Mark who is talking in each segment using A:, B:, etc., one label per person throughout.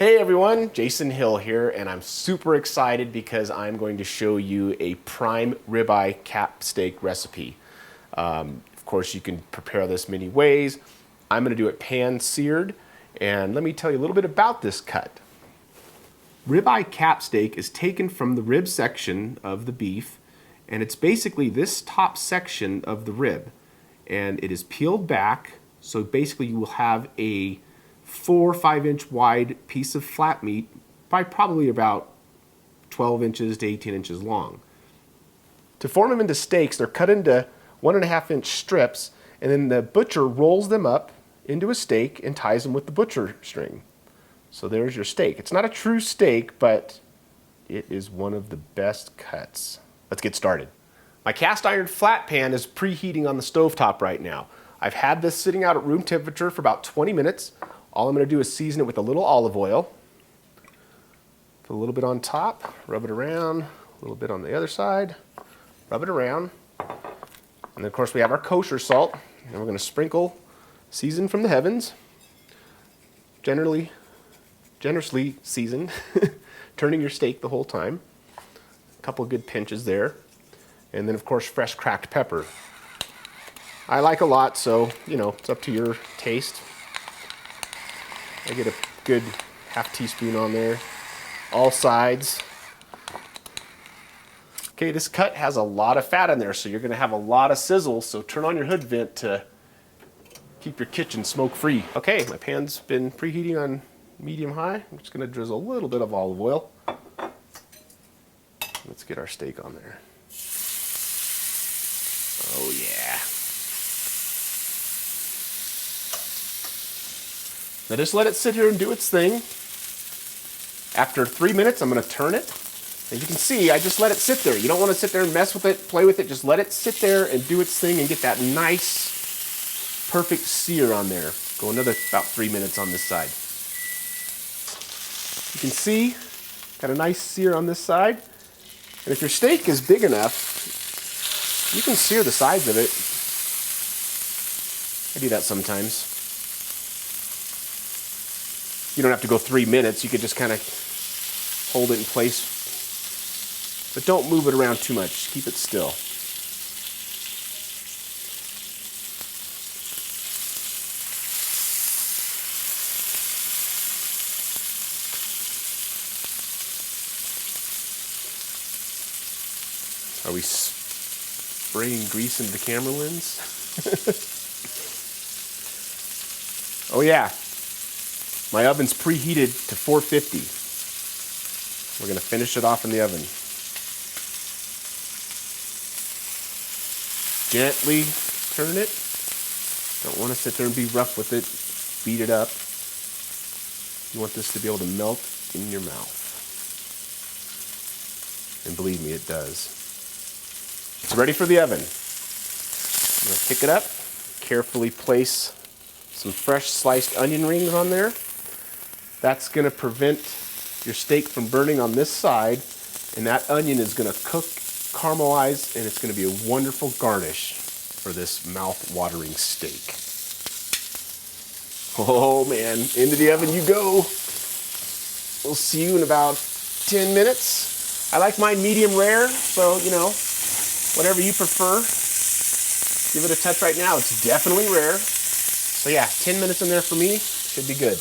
A: Hey everyone, Jason Hill here, and I'm super excited because I'm going to show you a prime ribeye cap steak recipe. Of course, you can prepare this many ways. I'm going to do it pan-seared, and let me tell you a little bit about this cut. Ribeye cap steak is taken from the rib section of the beef, and it's basically this top section of the rib, and it is peeled back, so basically you will have a 4 or 5 inch wide piece of flat meat by probably about 12 inches to 18 inches long. To form them into steaks, they're cut into 1.5 inch strips, and then the butcher rolls them up into a steak and ties them with the butcher string. So there's your steak. It's not a true steak, but it is one of the best cuts. Let's get started. My cast iron flat pan is preheating on the stovetop right now. I've had this sitting out at room temperature for about 20 minutes. All I'm going to do is season it with a little olive oil. Put a little bit on top, rub it around, a little bit on the other side, rub it around. And then of course we have our kosher salt, and we're going to sprinkle season from the heavens, generously seasoned, turning your steak the whole time. A couple of good pinches there. And then of course fresh cracked pepper. I like a lot, so you know, it's up to your taste. I get a good half teaspoon on there, all sides. Okay, this cut has a lot of fat in there, so you're going to have a lot of sizzle, so turn on your hood vent to keep your kitchen smoke free. Okay, my pan's been preheating on medium high. I'm just going to drizzle a little bit of olive oil. Let's get our steak on there. Oh yeah. Now just let it sit here and do its thing. After 3 minutes, I'm going to turn it. As you can see, I just let it sit there. You don't want to sit there and mess with it, play with it. Just let it sit there and do its thing and get that nice, perfect sear on there. Go another about 3 minutes on this side. You can see, got a nice sear on this side. And if your steak is big enough, you can sear the sides of it. I do that sometimes. You don't have to go 3 minutes. You could just kind of hold it in place. But don't move it around too much. Keep it still. Are we spraying grease into the camera lens? Oh yeah. My oven's preheated to 450. We're going to finish it off in the oven. Gently turn it. Don't want to sit there and be rough with it. Beat it up. You want this to be able to melt in your mouth. And believe me, it does. It's ready for the oven. I'm going to pick it up, carefully place some fresh sliced onion rings on there. That's going to prevent your steak from burning on this side, and that onion is going to cook, caramelize, and it's going to be a wonderful garnish for this mouth-watering steak. Oh man, into the oven you go. We'll see you in about 10 minutes. I like mine medium rare, so you know, whatever you prefer. Give it a touch right now. It's definitely rare. So yeah, 10 minutes in there for me, should be good.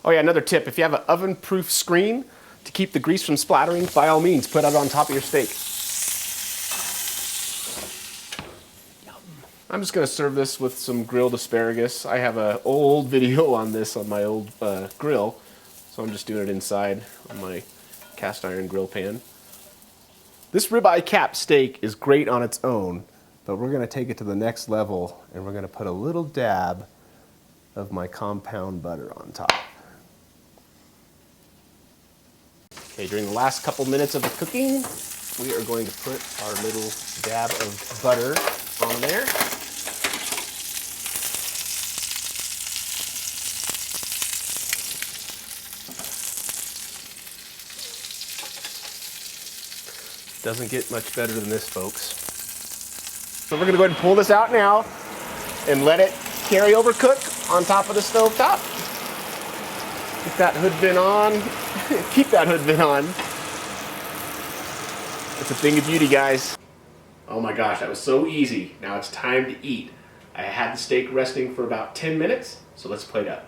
A: Oh yeah, another tip, if you have an oven-proof screen to keep the grease from splattering, by all means, put it on top of your steak. I'm just going to serve this with some grilled asparagus. I have an old video on this on my old grill, so I'm just doing it inside on my cast iron grill pan. This ribeye cap steak is great on its own, but we're going to take it to the next level, and we're going to put a little dab of my compound butter on top. Okay, during the last couple minutes of the cooking, we are going to put our little dab of butter on there. Doesn't get much better than this, folks. So we're going to go ahead and pull this out now and let it carry over cook on top of the stove top. Get that hood vent on. Keep that hood vent on. It's a thing of beauty, guys. Oh my gosh, that was so easy. Now it's time to eat. I had the steak resting for about 10 minutes, so let's plate up.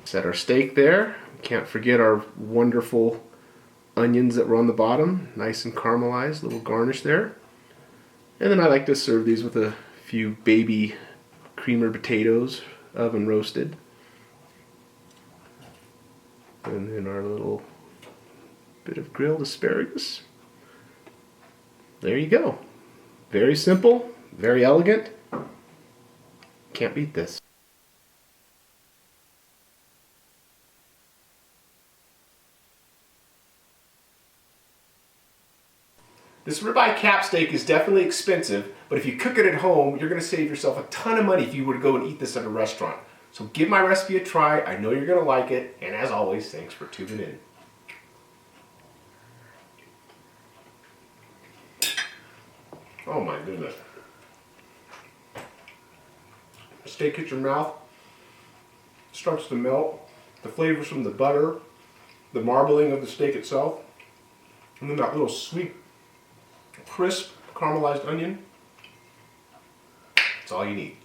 A: Set our steak there. Can't forget our wonderful onions that were on the bottom. Nice and caramelized, little garnish there. And then I like to serve these with a few baby creamer potatoes, oven roasted. And then our little bit of grilled asparagus. There you go. Very simple, very elegant. Can't beat this. This ribeye cap steak is definitely expensive, but if you cook it at home, you're going to save yourself a ton of money if you were to go and eat this at a restaurant. So give my recipe a try. I know you're going to like it. And as always, thanks for tuning in. Oh my goodness. The steak hits your mouth, starts to melt. The flavors from the butter, the marbling of the steak itself, and then that little sweet, crisp, caramelized onion. That's all you need.